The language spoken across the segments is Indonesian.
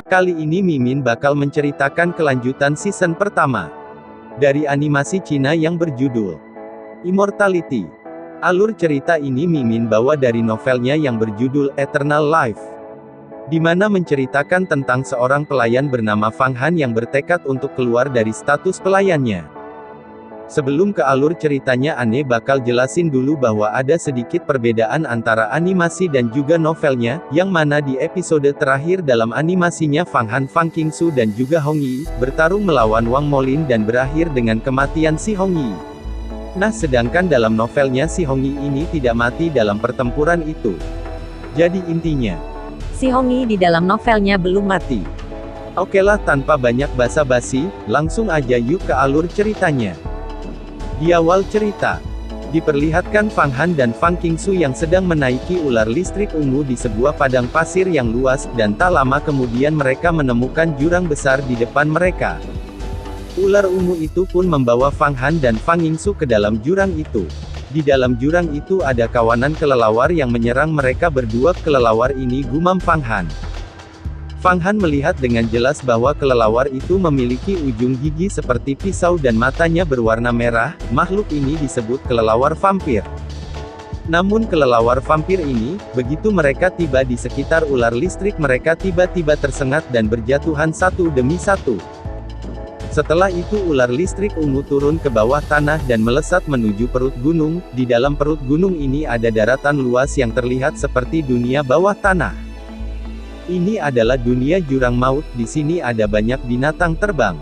Kali ini Mimin bakal menceritakan kelanjutan season pertama dari animasi Cina yang berjudul Immortality. Alur cerita ini Mimin bawa dari novelnya yang berjudul Eternal Life, di mana menceritakan tentang seorang pelayan bernama Fang Han yang bertekad untuk keluar dari status pelayannya. Sebelum ke alur ceritanya, Ane bakal jelasin dulu bahwa ada sedikit perbedaan antara animasi dan juga novelnya, yang mana di episode terakhir dalam animasinya Fang Han, Fang Qingsu dan juga Hong Yi bertarung melawan Wang Molin dan berakhir dengan kematian si Hong Yi. Nah, sedangkan dalam novelnya si Hong Yi ini tidak mati dalam pertempuran itu. Jadi intinya, si Hong Yi di dalam novelnya belum mati. Okelah, tanpa banyak basa-basi, langsung aja yuk ke alur ceritanya. Di awal cerita, diperlihatkan Fang Han dan Fang Qingsu yang sedang menaiki ular listrik ungu di sebuah padang pasir yang luas, dan tak lama kemudian mereka menemukan jurang besar di depan mereka. Ular ungu itu pun membawa Fang Han dan Fang Qingsu ke dalam jurang itu. Di dalam jurang itu ada kawanan kelelawar yang menyerang mereka berdua. Kelelawar ini, gumam Fang Han. Fang Han melihat dengan jelas bahwa kelelawar itu memiliki ujung gigi seperti pisau dan matanya berwarna merah. Makhluk ini disebut kelelawar vampir. Namun kelelawar vampir ini, begitu mereka tiba di sekitar ular listrik, mereka tiba-tiba tersengat dan berjatuhan satu demi satu. Setelah itu ular listrik ungu turun ke bawah tanah dan melesat menuju perut gunung. Di dalam perut gunung ini ada daratan luas yang terlihat seperti dunia bawah tanah. Ini adalah dunia jurang maut. Di sini ada banyak binatang terbang.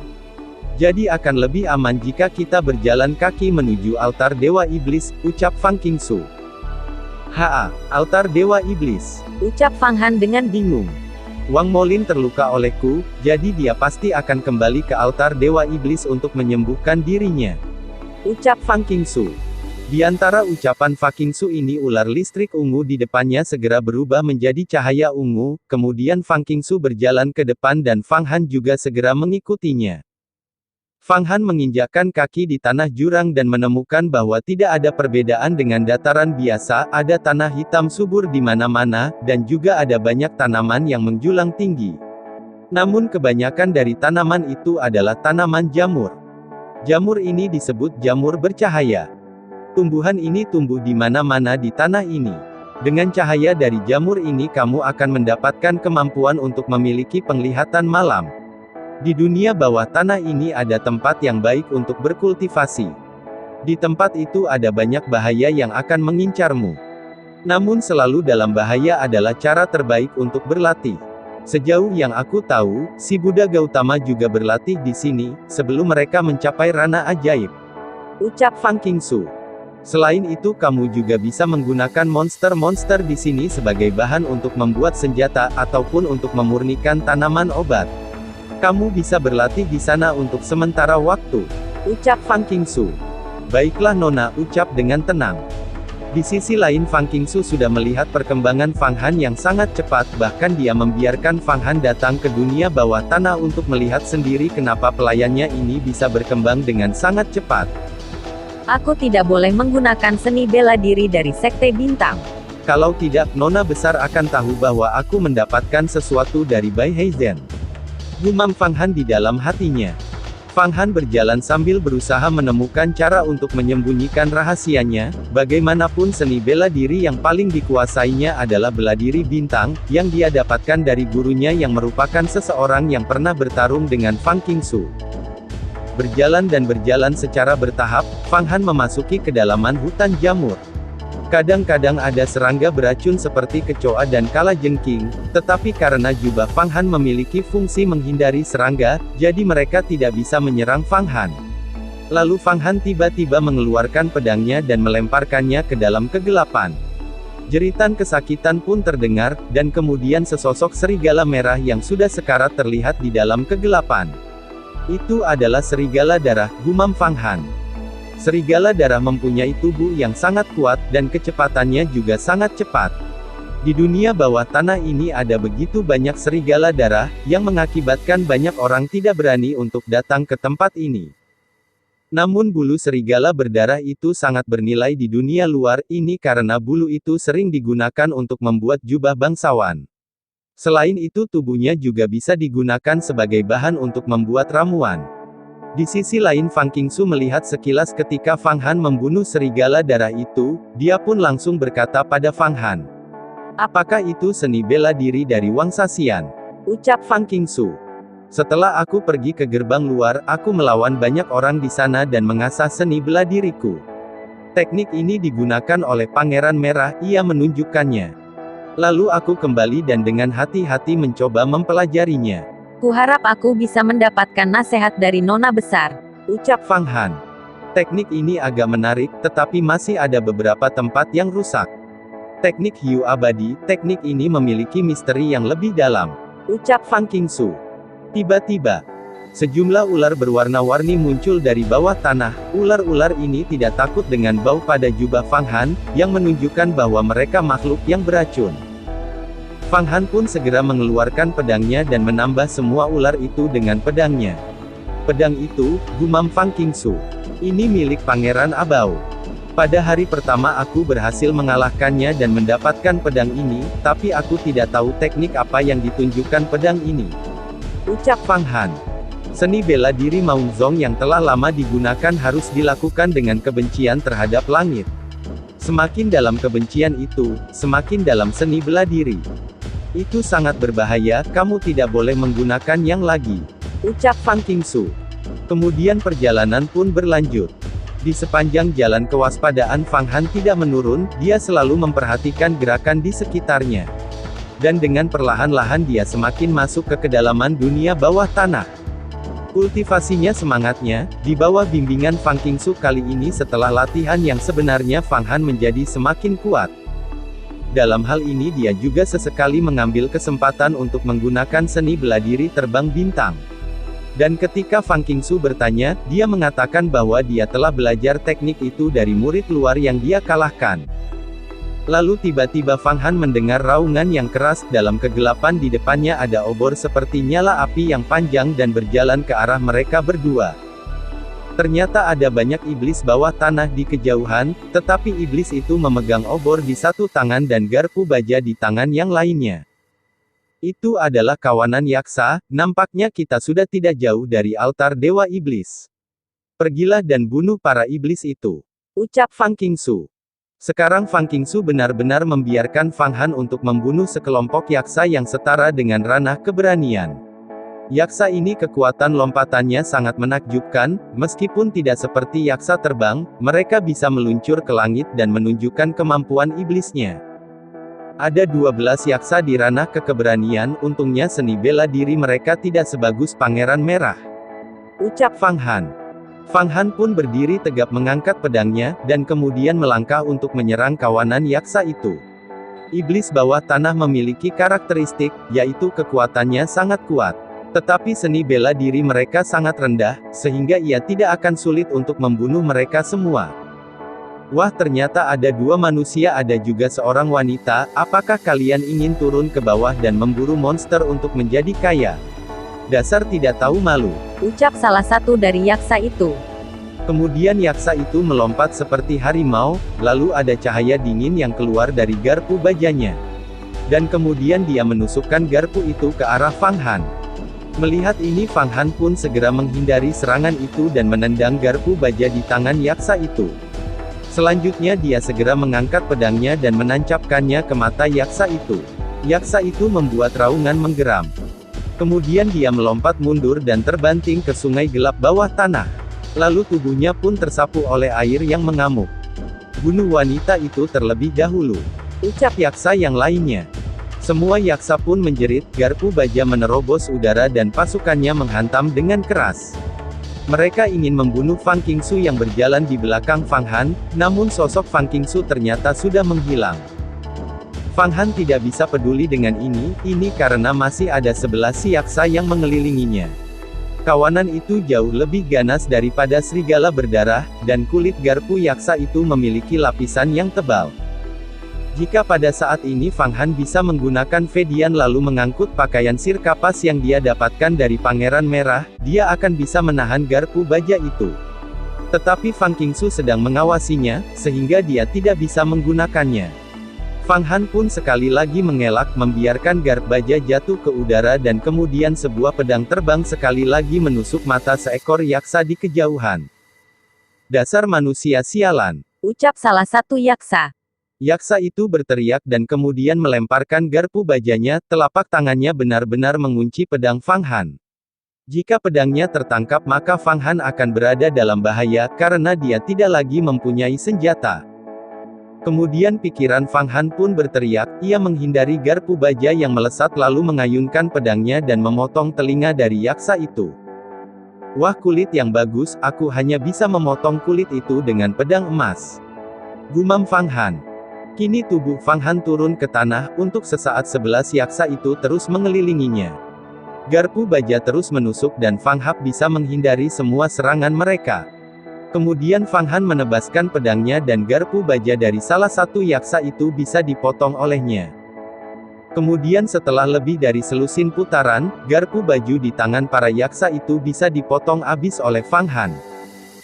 Jadi akan lebih aman jika kita berjalan kaki menuju altar Dewa Iblis, ucap Fang Qingsu. "Haa, altar Dewa Iblis," ucap Fang Han dengan bingung. "Wang Molin terluka olehku, jadi dia pasti akan kembali ke altar Dewa Iblis untuk menyembuhkan dirinya," ucap Fang Qingsu. Di antara ucapan Fang Qingsu ini, ular listrik ungu di depannya segera berubah menjadi cahaya ungu. Kemudian Fang Qingsu berjalan ke depan dan Fang Han juga segera mengikutinya. Fang Han menginjakkan kaki di tanah jurang dan menemukan bahwa tidak ada perbedaan dengan dataran biasa. Ada tanah hitam subur di mana-mana, dan juga ada banyak tanaman yang menjulang tinggi. Namun kebanyakan dari tanaman itu adalah tanaman jamur. Jamur ini disebut jamur bercahaya. Tumbuhan ini tumbuh di mana-mana di tanah ini. Dengan cahaya dari jamur ini kamu akan mendapatkan kemampuan untuk memiliki penglihatan malam. Di dunia bawah tanah ini ada tempat yang baik untuk berkultivasi. Di tempat itu ada banyak bahaya yang akan mengincarmu. Namun selalu dalam bahaya adalah cara terbaik untuk berlatih. Sejauh yang aku tahu, si Buddha Gautama juga berlatih di sini, sebelum mereka mencapai ranah ajaib, ucap Fang Qingsu. Selain itu kamu juga bisa menggunakan monster-monster di sini sebagai bahan untuk membuat senjata, ataupun untuk memurnikan tanaman obat. Kamu bisa berlatih di sana untuk sementara waktu, ucap Fang Qingsu. Baiklah Nona, ucap dengan tenang. Di sisi lain Fang Qingsu sudah melihat perkembangan Fang Han yang sangat cepat, bahkan dia membiarkan Fang Han datang ke dunia bawah tanah untuk melihat sendiri kenapa pelayannya ini bisa berkembang dengan sangat cepat. "Aku tidak boleh menggunakan seni bela diri dari Sekte Bintang. Kalau tidak, Nona besar akan tahu bahwa aku mendapatkan sesuatu dari Bai Heizhen," gumam Fang Han di dalam hatinya. Fang Han berjalan sambil berusaha menemukan cara untuk menyembunyikan rahasianya. Bagaimanapun seni bela diri yang paling dikuasainya adalah bela diri bintang, yang dia dapatkan dari gurunya yang merupakan seseorang yang pernah bertarung dengan Fang Qingsu. Berjalan dan berjalan secara bertahap, Fang Han memasuki kedalaman hutan jamur. Kadang-kadang ada serangga beracun seperti kecoa dan kalajengking, tetapi karena jubah Fang Han memiliki fungsi menghindari serangga, jadi mereka tidak bisa menyerang Fang Han. Lalu Fang Han tiba-tiba mengeluarkan pedangnya dan melemparkannya ke dalam kegelapan. Jeritan kesakitan pun terdengar, dan kemudian sesosok serigala merah yang sudah sekarat terlihat di dalam kegelapan. "Itu adalah serigala darah," gumam Fang Han. Serigala darah mempunyai tubuh yang sangat kuat, dan kecepatannya juga sangat cepat. Di dunia bawah tanah ini ada begitu banyak serigala darah, yang mengakibatkan banyak orang tidak berani untuk datang ke tempat ini. Namun bulu serigala berdarah itu sangat bernilai di dunia luar, ini karena bulu itu sering digunakan untuk membuat jubah bangsawan. Selain itu tubuhnya juga bisa digunakan sebagai bahan untuk membuat ramuan. Di sisi lain Fang Qingsu melihat sekilas ketika Fang Han membunuh serigala darah itu, dia pun langsung berkata pada Fang Han. Apakah itu seni bela diri dari Wang Saxian? Ucap Fang Qingsu. Setelah aku pergi ke gerbang luar, aku melawan banyak orang di sana dan mengasah seni bela diriku. Teknik ini digunakan oleh Pangeran Merah, ia menunjukkannya. Lalu aku kembali dan dengan hati-hati mencoba mempelajarinya. Kuharap aku bisa mendapatkan nasihat dari Nona besar. Ucap Fang Han. Teknik ini agak menarik, tetapi masih ada beberapa tempat yang rusak. Teknik hiu abadi, teknik ini memiliki misteri yang lebih dalam. Ucap Fang Qingsu. Tiba-tiba, sejumlah ular berwarna-warni muncul dari bawah tanah. Ular-ular ini tidak takut dengan bau pada jubah Fang Han, yang menunjukkan bahwa mereka makhluk yang beracun. Fang Han pun segera mengeluarkan pedangnya dan menambah semua ular itu dengan pedangnya. Pedang itu, gumam Fang Qingsu. Ini milik Pangeran Abao. Pada hari pertama aku berhasil mengalahkannya dan mendapatkan pedang ini, tapi aku tidak tahu teknik apa yang ditunjukkan pedang ini. Ucap Fang Han. Seni bela diri Maung Zong yang telah lama digunakan harus dilakukan dengan kebencian terhadap langit. Semakin dalam kebencian itu, semakin dalam seni bela diri. Itu sangat berbahaya, kamu tidak boleh menggunakan yang lagi. Ucap Fang Qingsu. Kemudian perjalanan pun berlanjut. Di sepanjang jalan kewaspadaan Fang Han tidak menurun, dia selalu memperhatikan gerakan di sekitarnya. Dan dengan perlahan-lahan dia semakin masuk ke kedalaman dunia bawah tanah. Kultivasinya semangatnya, di bawah bimbingan Fang Qingsu kali ini setelah latihan yang sebenarnya Fang Han menjadi semakin kuat. Dalam hal ini dia juga sesekali mengambil kesempatan untuk menggunakan seni bela diri terbang bintang. Dan ketika Fang Qingsu bertanya, dia mengatakan bahwa dia telah belajar teknik itu dari murid luar yang dia kalahkan. Lalu tiba-tiba Fang Han mendengar raungan yang keras, dalam kegelapan di depannya ada obor seperti nyala api yang panjang dan berjalan ke arah mereka berdua. Ternyata ada banyak iblis bawah tanah di kejauhan, tetapi iblis itu memegang obor di satu tangan dan garpu baja di tangan yang lainnya. Itu adalah kawanan yaksa, nampaknya kita sudah tidak jauh dari altar Dewa Iblis. Pergilah dan bunuh para iblis itu. Ucap Fang Qingsu. Sekarang Fang Qingsu benar-benar membiarkan Fang Han untuk membunuh sekelompok yaksa yang setara dengan ranah keberanian. Yaksa ini kekuatan lompatannya sangat menakjubkan, meskipun tidak seperti yaksa terbang, mereka bisa meluncur ke langit dan menunjukkan kemampuan iblisnya. Ada 12 yaksa di ranah kekeberanian, untungnya seni bela diri mereka tidak sebagus Pangeran Merah. Ucap Fang Han. Fang Han pun berdiri tegap mengangkat pedangnya, dan kemudian melangkah untuk menyerang kawanan yaksa itu. Iblis bawah tanah memiliki karakteristik, yaitu kekuatannya sangat kuat. Tetapi seni bela diri mereka sangat rendah, sehingga ia tidak akan sulit untuk membunuh mereka semua. Wah, ternyata ada dua manusia, ada juga seorang wanita. Apakah kalian ingin turun ke bawah dan memburu monster untuk menjadi kaya? Dasar tidak tahu malu. Ucap salah satu dari yaksa itu. Kemudian yaksa itu melompat seperti harimau, lalu ada cahaya dingin yang keluar dari garpu bajanya. Dan kemudian dia menusukkan garpu itu ke arah Fang Han. Melihat ini Fang Han pun segera menghindari serangan itu dan menendang garpu baja di tangan yaksa itu. Selanjutnya dia segera mengangkat pedangnya dan menancapkannya ke mata yaksa itu. Yaksa itu membuat raungan menggeram. Kemudian dia melompat mundur dan terbanting ke sungai gelap bawah tanah. Lalu tubuhnya pun tersapu oleh air yang mengamuk. Bunuh wanita itu terlebih dahulu. Ucap yaksa yang lainnya. Semua yaksa pun menjerit, garpu baja menerobos udara dan pasukannya menghantam dengan keras. Mereka ingin membunuh Fang Qingsu yang berjalan di belakang Fang Han, namun sosok Fang Qingsu ternyata sudah menghilang. Fang Han tidak bisa peduli dengan ini karena masih ada 11 yaksa yang mengelilinginya. Kawanan itu jauh lebih ganas daripada serigala berdarah, dan kulit garpu yaksa itu memiliki lapisan yang tebal. Jika pada saat ini Fang Han bisa menggunakan Vedian lalu mengangkut pakaian sir kapas yang dia dapatkan dari Pangeran Merah, dia akan bisa menahan garpu baja itu. Tetapi Fang Qingsu sedang mengawasinya, sehingga dia tidak bisa menggunakannya. Fang Han pun sekali lagi mengelak membiarkan garp baja jatuh ke udara dan kemudian sebuah pedang terbang sekali lagi menusuk mata seekor yaksa di kejauhan. Dasar manusia sialan. Ucap salah satu yaksa. Yaksa itu berteriak dan kemudian melemparkan garpu bajanya, telapak tangannya benar-benar mengunci pedang Fang Han. Jika pedangnya tertangkap maka Fang Han akan berada dalam bahaya, karena dia tidak lagi mempunyai senjata. Kemudian pikiran Fang Han pun berteriak, ia menghindari garpu baja yang melesat lalu mengayunkan pedangnya dan memotong telinga dari yaksa itu. Wah, kulit yang bagus, aku hanya bisa memotong kulit itu dengan pedang emas. Gumam Fang Han. Kini tubuh Fang Han turun ke tanah, untuk sesaat 11 yaksa itu terus mengelilinginya. Garpu baja terus menusuk dan Fang Han bisa menghindari semua serangan mereka. Kemudian Fang Han menebaskan pedangnya dan garpu baja dari salah satu yaksa itu bisa dipotong olehnya. Kemudian setelah lebih dari selusin putaran, garpu baju di tangan para yaksa itu bisa dipotong habis oleh Fang Han.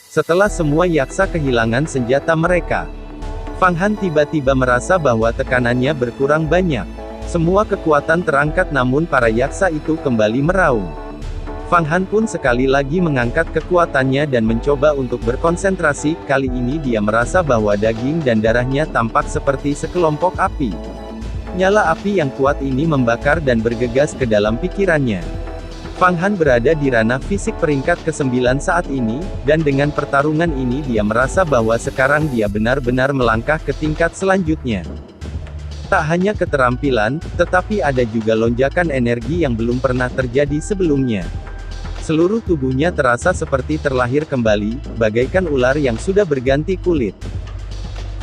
Setelah semua yaksa kehilangan senjata mereka, Fang Han tiba-tiba merasa bahwa tekanannya berkurang banyak. Semua kekuatan terangkat namun para yaksa itu kembali meraung. Fang Han pun sekali lagi mengangkat kekuatannya dan mencoba untuk berkonsentrasi, kali ini dia merasa bahwa daging dan darahnya tampak seperti sekelompok api. Nyala api yang kuat ini membakar dan bergegas ke dalam pikirannya. Fang Han berada di ranah fisik peringkat ke-9 saat ini, dan dengan pertarungan ini dia merasa bahwa sekarang dia benar-benar melangkah ke tingkat selanjutnya. Tak hanya keterampilan, tetapi ada juga lonjakan energi yang belum pernah terjadi sebelumnya. Seluruh tubuhnya terasa seperti terlahir kembali, bagaikan ular yang sudah berganti kulit.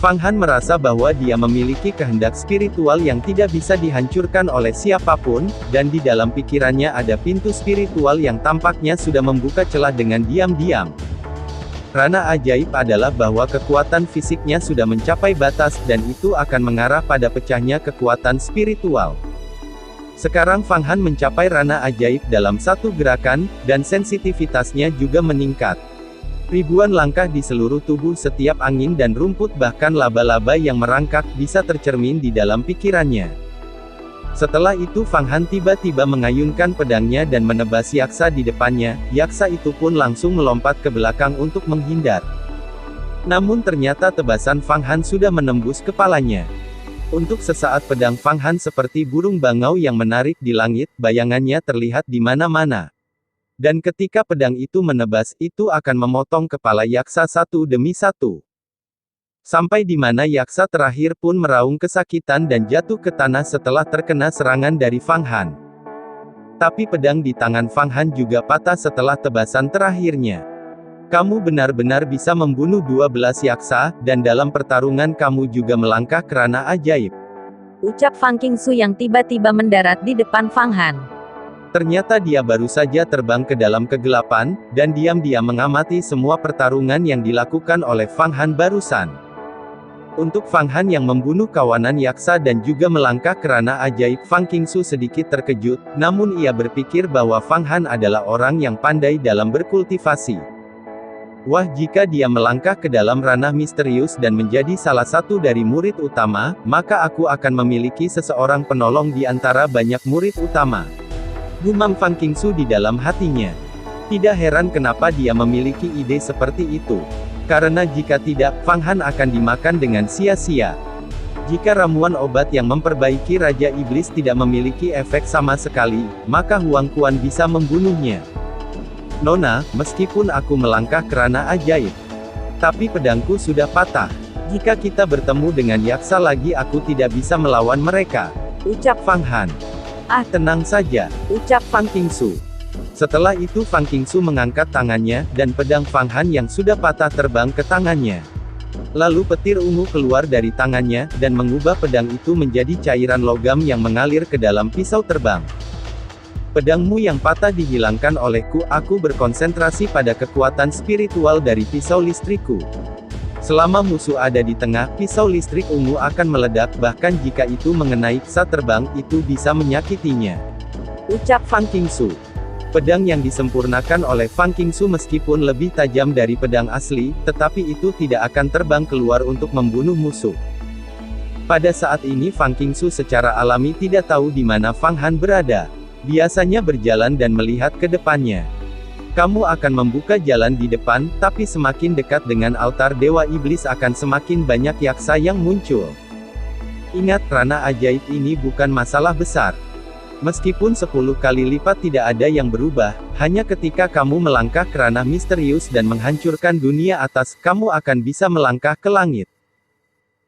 Fang Han merasa bahwa dia memiliki kehendak spiritual yang tidak bisa dihancurkan oleh siapapun, dan di dalam pikirannya ada pintu spiritual yang tampaknya sudah membuka celah dengan diam-diam. Ranah ajaib adalah bahwa kekuatan fisiknya sudah mencapai batas, dan itu akan mengarah pada pecahnya kekuatan spiritual. Sekarang Fang Han mencapai ranah ajaib dalam satu gerakan, dan sensitivitasnya juga meningkat. Ribuan langkah di seluruh tubuh, setiap angin dan rumput bahkan laba-laba yang merangkak bisa tercermin di dalam pikirannya. Setelah itu Fang Han tiba-tiba mengayunkan pedangnya dan menebas yaksa di depannya, yaksa itu pun langsung melompat ke belakang untuk menghindar. Namun ternyata tebasan Fang Han sudah menembus kepalanya. Untuk sesaat pedang Fang Han seperti burung bangau yang menarik di langit, bayangannya terlihat di mana-mana. Dan ketika pedang itu menebas, itu akan memotong kepala yaksa satu demi satu. Sampai di mana yaksa terakhir pun meraung kesakitan dan jatuh ke tanah setelah terkena serangan dari Fang Han. Tapi pedang di tangan Fang Han juga patah setelah tebasan terakhirnya. Kamu benar-benar bisa membunuh 12 yaksa, dan dalam pertarungan kamu juga melangkah ke ranah ajaib. Ucap Fang Qingsu yang tiba-tiba mendarat di depan Fang Han. Ternyata dia baru saja terbang ke dalam kegelapan, dan diam-diam mengamati semua pertarungan yang dilakukan oleh Fang Han barusan. Untuk Fang Han yang membunuh kawanan yaksa dan juga melangkah ke ranah ajaib, Fang Qingsu sedikit terkejut, namun ia berpikir bahwa Fang Han adalah orang yang pandai dalam berkultivasi. Wah, jika dia melangkah ke dalam ranah misterius dan menjadi salah satu dari murid utama, maka aku akan memiliki seseorang penolong di antara banyak murid utama. Gumam Fang Qingsu di dalam hatinya. Tidak heran kenapa dia memiliki ide seperti itu. Karena jika tidak, Fang Han akan dimakan dengan sia-sia. Jika ramuan obat yang memperbaiki Raja Iblis tidak memiliki efek sama sekali, maka Huang Quan bisa membunuhnya. Nona, meskipun aku melangkah ke ranah ajaib, tapi pedangku sudah patah. Jika kita bertemu dengan yaksa lagi aku tidak bisa melawan mereka. Ucap Fang Han. Ah, tenang saja. Ucap Fang Qingsu. Setelah itu Fang Qingsu mengangkat tangannya, dan pedang Fang Han yang sudah patah terbang ke tangannya. Lalu petir ungu keluar dari tangannya, dan mengubah pedang itu menjadi cairan logam yang mengalir ke dalam pisau terbang. Pedangmu yang patah dihilangkan olehku, aku berkonsentrasi pada kekuatan spiritual dari pisau listrikku. Selama musuh ada di tengah, pisau listrik ungu akan meledak, bahkan jika itu mengenai pesawat terbang, itu bisa menyakitinya. Ucap Fang Qingsu. Pedang yang disempurnakan oleh Fang Qingsu meskipun lebih tajam dari pedang asli, tetapi itu tidak akan terbang keluar untuk membunuh musuh. Pada saat ini Fang Qingsu secara alami tidak tahu di mana Fang Han berada. Biasanya berjalan dan melihat ke depannya. Kamu akan membuka jalan di depan, tapi semakin dekat dengan altar Dewa Iblis akan semakin banyak yaksa yang muncul. Ingat, ranah ajaib ini bukan masalah besar. Meskipun 10 kali lipat tidak ada yang berubah, hanya ketika kamu melangkah ke ranah misterius dan menghancurkan dunia atas, kamu akan bisa melangkah ke langit.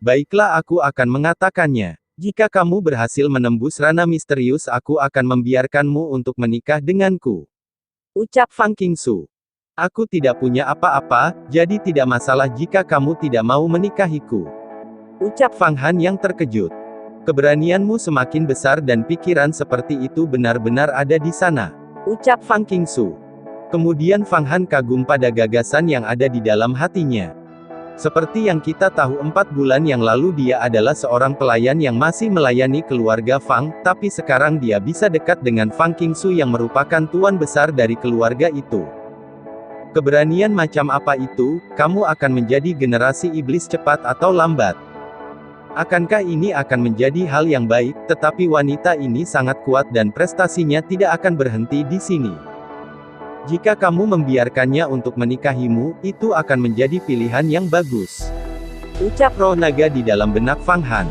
Baiklah, aku akan mengatakannya. Jika kamu berhasil menembus ranah misterius, aku akan membiarkanmu untuk menikah denganku. Ucap Fang Qingsu. Aku tidak punya apa-apa, jadi tidak masalah jika kamu tidak mau menikahiku. Ucap Fang Han yang terkejut. Keberanianmu semakin besar dan pikiran seperti itu benar-benar ada di sana. Ucap Fang Qingsu. Kemudian Fang Han kagum pada gagasan yang ada di dalam hatinya. Seperti yang kita tahu 4 bulan yang lalu dia adalah seorang pelayan yang masih melayani keluarga Fang, tapi sekarang dia bisa dekat dengan Fang Qingsu yang merupakan tuan besar dari keluarga itu. Keberanian macam apa itu? Kamu akan menjadi generasi iblis cepat atau lambat. Akankah ini akan menjadi hal yang baik, tetapi wanita ini sangat kuat dan prestasinya tidak akan berhenti di sini. Jika kamu membiarkannya untuk menikahimu, itu akan menjadi pilihan yang bagus. Ucap roh naga di dalam benak Fang Han.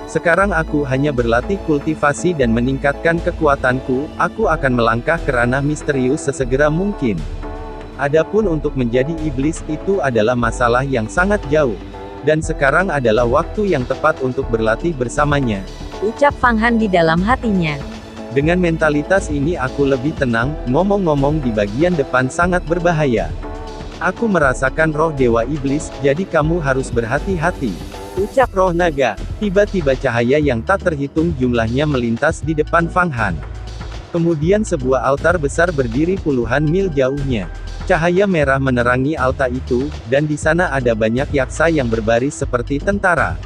Sekarang aku hanya berlatih kultivasi dan meningkatkan kekuatanku, aku akan melangkah ke ranah misterius sesegera mungkin. Adapun untuk menjadi iblis, itu adalah masalah yang sangat jauh. Dan sekarang adalah waktu yang tepat untuk berlatih bersamanya. Ucap Fang Han di dalam hatinya. Dengan mentalitas ini aku lebih tenang, ngomong-ngomong di bagian depan sangat berbahaya. Aku merasakan roh Dewa Iblis, jadi kamu harus berhati-hati. Ucap roh naga. Tiba-tiba cahaya yang tak terhitung jumlahnya melintas di depan Fang Han. Kemudian sebuah altar besar berdiri puluhan mil jauhnya. Cahaya merah menerangi altar itu, dan di sana ada banyak yaksa yang berbaris seperti tentara.